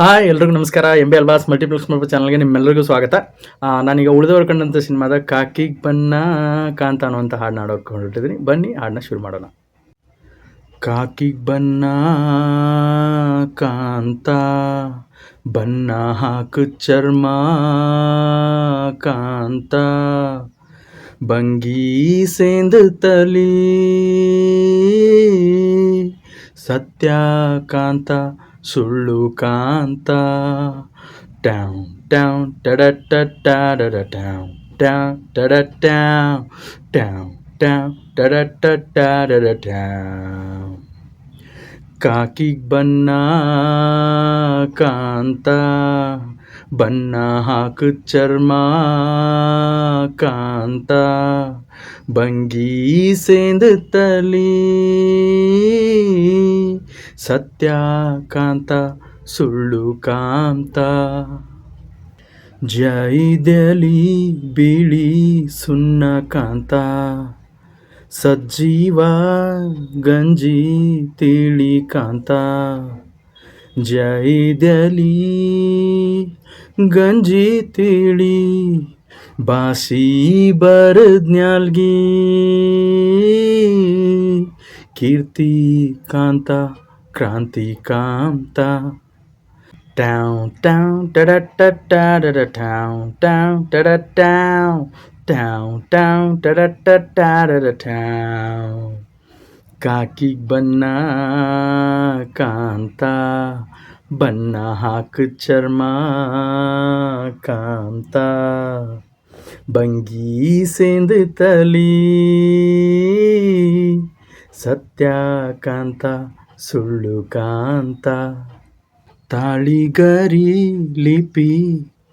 Hi ಎಲ್ರಿಗೂ ನಮಸ್ಕಾರ. M B ಅಲ್ಬಾಸ್ multiplex movie ಚಾನಲ್ಗೆ ನಿಮ್ಮೆಲ್ಲರಿಗೂ ಸ್ವಾಗತ. ನಾನೀಗ ಉಳಿದವರು ಕಂಡಂಥ ಸಿನಿಮಾದ ಕಾಕಿಗ್ ಬನ್ನ ಕಾಂತ ಅನ್ನುವಂಥ ಹಾಡನ್ನ ಹಾಡೋಕೆ ಹೊರಟಿದ್ದೀನಿ. ಬನ್ನಿ ಹಾಡನ್ನ ಶುರು ಮಾಡೋಣ. ಕಾಕಿಗ್ ಬನ್ನ ಕಾಂತ ಬನ್ನ ಹಾಕು ಚರ್ಮ ಕಾಂತ ಬಂಗಿ ಸೇಂದು ತಲಿ ಸತ್ಯ ಕಾಂತ ಸುಳ್ಳು ಕಾಂತ ಟ್ಯಾವ್ ಟ್ಯಾವ್ ಟಡ ಟಡ ಟ್ಯಾವ್ ಟ್ಯಾವ್ ಟಡ ಟ್ಯಾವ್ ಟ್ಯಾವ್ ಟ್ಯಾವ್ ಟಡ ಟಡ ಟ್ಯಾವ್ ಕಾಕಿಗ್ ಬನ್ನ ಕಾಂತ ಬನ್ನ ಹಾಕು ಚರ್ಮ ಕಾಂತ ಬಂಗಿ ಸೇಂದು ತಲಿ ಸತ್ಯ ಕಾಂತ ಸುಳ್ಳು ಕಾಂತ ಜೈದಲಿ ಬಿಳಿ ಸುಣ್ಣ ಕಾಂತ ಸಜ್ಜೀವ ಗಂಜಿ ತಿಳಿ ಕಾಂತ ಜೈದಲಿ ಗಂಜಿ ತಿಳಿ ಬಾಸಿ ಬರದ್ನ್ಯಾಲ್ಗಿ ಕೀರ್ತಿ ಕಾಂತ ಕ್ರಾಂತಿ ಕಾಂತ ಟ್ಯಾವ್ ಟ್ಯಾವ್ ಟಡ ಟಡ ಟ್ಯಾವ್ ಟ್ಯಾವ್ ಟಡ ಟ್ಯಾವ್ ಟ್ಯಾವ್ ಟ್ಯಾವ್ ಟಡ ಟಡ ಟ್ಯಾವ್ ಕಾಕಿಗ್ ಬನ್ನ ಕಾಂತ ಬನ್ನ ಹಾಕು ಚರ್ಮ ಕಾಂತ ಬಂಗಿ ಸೇಂದು ತಲಿ ಸತ್ಯ ಕಾಂತ ಸುಳ್ಳು ಕಾಂತ ತಾಳಿಗರಿ ಲಿಪಿ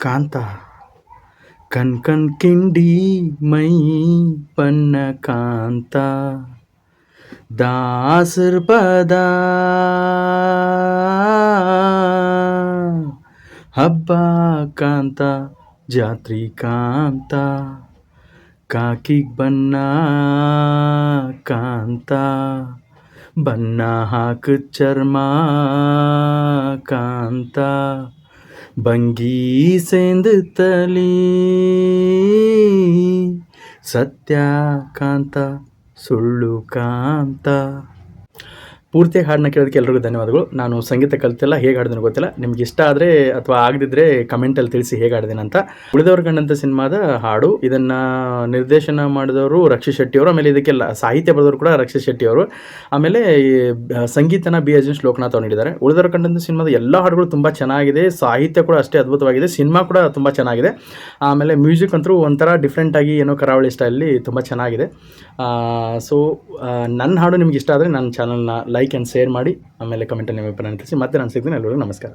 ಕಾಂತ ಕಣ್ ಕಣ್ ಕಿಂಡಿ ಮೈ ಪನ್ನ ಕಾಂತ ದಾಸರ್ ಪದ ಹಬ್ಬ ಕಾಂತ ಜಾತ್ರಿ ಕಾಂತ ಕಾಕಿಗ್ ಬನ್ನ ಕಾಂತ ಬನ್ನ ಹಾಕು ಚರ್ಮ ಕಾಂತ ಬಂಗಿ ಸೇಂದು ತಲಿ ಸತ್ಯ ಕಾಂತ ಸುಳ್ಳು ಕಾಂತ. ಪೂರ್ತಿಯಾಗಿ ಹಾಡನ್ನ ಕೇಳೋದಕ್ಕೆ ಎಲ್ರಿಗೂ ಧನ್ಯವಾದಗಳು. ನಾನು ಸಂಗೀತ ಕಲಿತೆಲ್ಲ ಹೇಗೆ ಹಾಡಿದ್ರೆ ಗೊತ್ತಿಲ್ಲ. ನಿಮ್ಗೆ ಇಷ್ಟ ಆದರೆ ಅಥವಾ ಆಗದಿದ್ದರೆ ಕಮೆಂಟಲ್ಲಿ ತಿಳಿಸಿ ಹೇಗೆ ಹಾಡಿದ್ದೀನಿ ಅಂತ. ಉಳಿದವರು ಕಂಡಂಥ ಸಿನಿಮಾದ ಹಾಡು. ಇದನ್ನು ನಿರ್ದೇಶನ ಮಾಡಿದವರು ರಕ್ಷಿತ್ ಶೆಟ್ಟಿಯವರು. ಆಮೇಲೆ ಇದಕ್ಕೆಲ್ಲ ಸಾಹಿತ್ಯ ಬರೆದವರು ಕೂಡ ರಕ್ಷಿತ್ ಶೆಟ್ಟಿಯವರು. ಆಮೇಲೆ ಸಂಗೀತನ ಬಿ ಅರ್ಜುನ್ ಶ್ಲೋಕನಾಥ್ ಅವರು ನೀಡಿದ್ದಾರೆ. ಉಳಿದವರು ಕಂಡಂಥ ಸಿನಿಮಾದ ಎಲ್ಲ ಹಾಡುಗಳು ತುಂಬ ಚೆನ್ನಾಗಿದೆ. ಸಾಹಿತ್ಯ ಕೂಡ ಅಷ್ಟೇ ಅದ್ಭುತವಾಗಿದೆ. ಸಿನಿಮಾ ಕೂಡ ತುಂಬ ಚೆನ್ನಾಗಿದೆ. ಆಮೇಲೆ ಮ್ಯೂಸಿಕ್ ಅಂತೂ ಒಂಥರ ಡಿಫ್ರೆಂಟಾಗಿ ಏನೋ ಕರಾವಳಿ ಸ್ಟೈಲಲ್ಲಿ ತುಂಬ ಚೆನ್ನಾಗಿದೆ. ಸೊ ನನ್ನ ಹಾಡು ನಿಮ್ಗೆ ಇಷ್ಟ ಆದರೆ ನನ್ನ ಚಾನಲ್ನ ಲೈಕ್ ಆ್ಯಂಡ್ ಶೇರ್ ಮಾಡಿ. ಆಮೇಲೆ ಕಮೆಂಟಲ್ಲಿ ನಿಮ್ಮ ಅಭಿಪ್ರಾಯ ತಿಳಿಸಿ. ಮತ್ತೆ ನಾನು ಸಿಗ್ತೀನಿ. ಎಲ್ಲರಿಗೂ ನಮಸ್ಕಾರ.